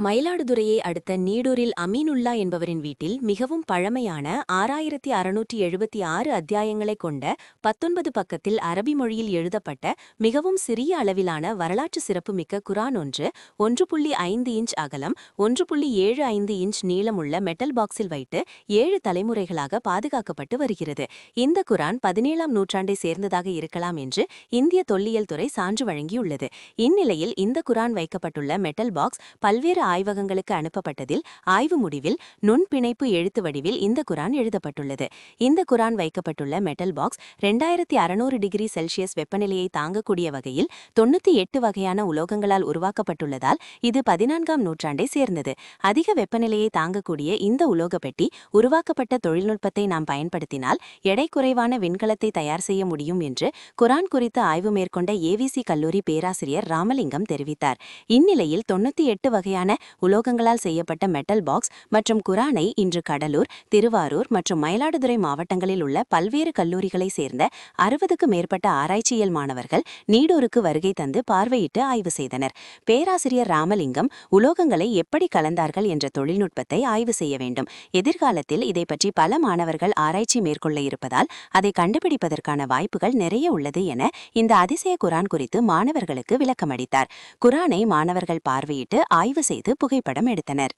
மயிலாடுதுறையை அடுத்த நீடூரில் அமீனுல்லா என்பவரின் வீட்டில் மிகவும் பழமையான 6676 அத்தியாயங்களைக் கொண்ட 19 பக்கத்தில் அரபி மொழியில் எழுதப்பட்ட மிகவும் சிறிய அளவிலான வரலாற்று சிறப்புமிக்க குரான் ஒன்று 1.5 இன்ச் அகலம் 1.75 இன்ச் நீளமுள்ள மெட்டல் பாக்ஸில் வைத்து 7 தலைமுறைகளாக பாதுகாக்கப்பட்டு வருகிறது. இந்த குரான் 17ஆம் நூற்றாண்டை சேர்ந்ததாக இருக்கலாம் என்று இந்திய தொல்லியல் துறை சான்று வழங்கியுள்ளது. இந்நிலையில் இந்த குரான் வைக்கப்பட்டுள்ள மெட்டல் பாக்ஸ் பல்வேறு ஆய்வகங்களுக்கு அனுப்பப்பட்டதில் ஆய்வு முடிவில் நுண்பிணைப்பு எழுத்து வடிவில் இந்த குரான் எழுதப்பட்டுள்ளது. இந்த குரான் வைக்கப்பட்டுள்ள மெட்டல் பாக்ஸ் 2600 டிகிரி செல்சியஸ் வெப்பநிலையை தாங்கக்கூடிய வகையில் 98 வகையான உலோகங்களால் உருவாக்கப்பட்டுள்ளதால் இது 14ஆம் நூற்றாண்டை சேர்ந்தது. அதிக வெப்பநிலையை தாங்கக்கூடிய இந்த உலோக பெட்டி உருவாக்கப்பட்ட தொழில்நுட்பத்தை நாம் பயன்படுத்தினால் எடை குறைவான விண்கலத்தை தயார் செய்ய முடியும் என்று குரான் குறித்து ஆய்வு மேற்கொண்ட ஏவிசி கல்லூரி பேராசிரியர் ராமலிங்கம் தெரிவித்தார். இந்நிலையில் 98 வகையான உலோகங்களால் செய்யப்பட்ட மெட்டல் பாக்ஸ் மற்றும் குரானை இன்று கடலூர், திருவாரூர் மற்றும் மயிலாடுதுறை மாவட்டங்களில் உள்ள பல்வேறு கல்லூரிகளை சேர்ந்த 60க்கு மேற்பட்ட ஆராய்ச்சியியல் மாணவர்கள் நீடூருக்கு வருகை தந்து பார்வையிட்டு ஆய்வு செய்தனர். பேராசிரியர் ராமலிங்கம் உலோகங்களை எப்படி கலந்தார்கள் என்ற தொழில்நுட்பத்தை ஆய்வு செய்ய வேண்டும். எதிர்காலத்தில் இதை பற்றி பல மாணவர்கள் ஆராய்ச்சி மேற்கொள்ள இருப்பதால் அதை கண்டுபிடிப்பதற்கான வாய்ப்புகள் நிறைய உள்ளது என இந்த அதிசய குரான் குறித்து மாணவர்களுக்கு விளக்கமளித்தார். குரானை மாணவர்கள் பார்வையிட்டு ஆய்வு செய்து புகைப்படம் எடுத்தனர்.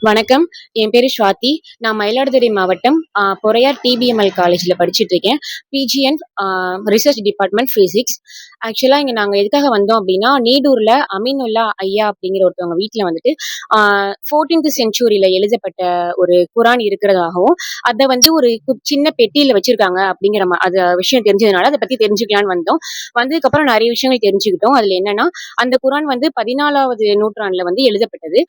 வணக்கம், என் பேரு ஸ்வாதி. நான் மயிலாடுதுறை மாவட்டம் பொறையார் டிபிஎம்எல் காலேஜ்ல படிச்சுட்டு இருக்கேன். பிஜிஎன் ரிசர்ச் டிபார்ட்மெண்ட் பிசிக்ஸ். ஆக்சுவலா இங்க நாங்க எதுக்காக வந்தோம் அப்படின்னா, நீடூர்ல அமீனுல்லா ஐயா அப்படிங்கிற ஒருத்தவங்க வீட்டுல வந்துட்டு 14th செஞ்சுரியில எழுதப்பட்ட ஒரு குரான் இருக்கிறதாகவும் அதை ஒரு சின்ன பெட்டியில வச்சிருக்காங்க அப்படிங்கிற அது விஷயம் தெரிஞ்சதுனால அதை பத்தி தெரிஞ்சுக்கலான்னு வந்தோம். வந்ததுக்கு அப்புறம் நிறைய விஷயங்கள் தெரிஞ்சுக்கிட்டோம். அதுல என்னன்னா, அந்த குரான் 14வது நூற்றாண்டுல எழுதப்பட்டது.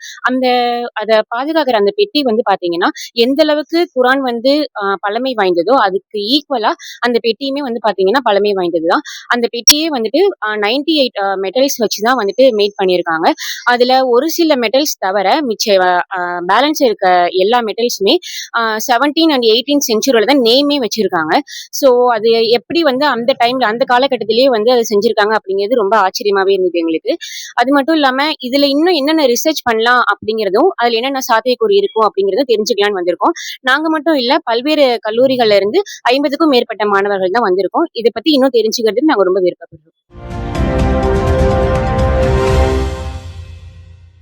அதை பாதுகாக்கிற அந்த பெட்டி பாத்தீங்கன்னா, எந்த அளவுக்கு குரான் பழமை வாய்ந்ததோ அதுக்கு ஈக்குவலா அந்த பெட்டியுமே பாத்தீங்கன்னா பழமை வாய்ந்ததுதான். அந்த பெட்டியே 98 மெட்டல்ஸ் வச்சுதான் மேட் பண்ணியிருக்காங்க. அதுல ஒரு சில மெட்டல்ஸ் தவிர மிச்ச பேலன்ஸ் இருக்க எல்லா மெட்டல்ஸுமே 17 and 18 செஞ்சுரியில தான் நேமே வச்சிருக்காங்க. ஸோ அது எப்படி அந்த டைம்ல அந்த காலகட்டத்திலேயே அதை செஞ்சிருக்காங்க அப்படிங்கிறது ரொம்ப ஆச்சரியமாவே இருந்தது எங்களுக்கு. அது மட்டும் இல்லாம இதுல இன்னும் என்னென்ன ரிசர்ச் பண்ணலாம் அப்படிங்கிறதும் அதுல என்னென்ன சாத்தியக்கூறு இருக்கும் அப்படிங்கறத தெரிஞ்சுக்கலாம்னு வந்திருக்கோம். நாங்க மட்டும் இல்ல, பல்வேறு கல்லூரிகள்ல இருந்து 50க்கும் மேற்பட்ட மாணவர்கள் தான் வந்திருக்கோம். இதை பத்தி இன்னும் தெரிஞ்சுக்கிறதுக்கு நாங்க ரொம்ப விருப்பப்படுறோம்.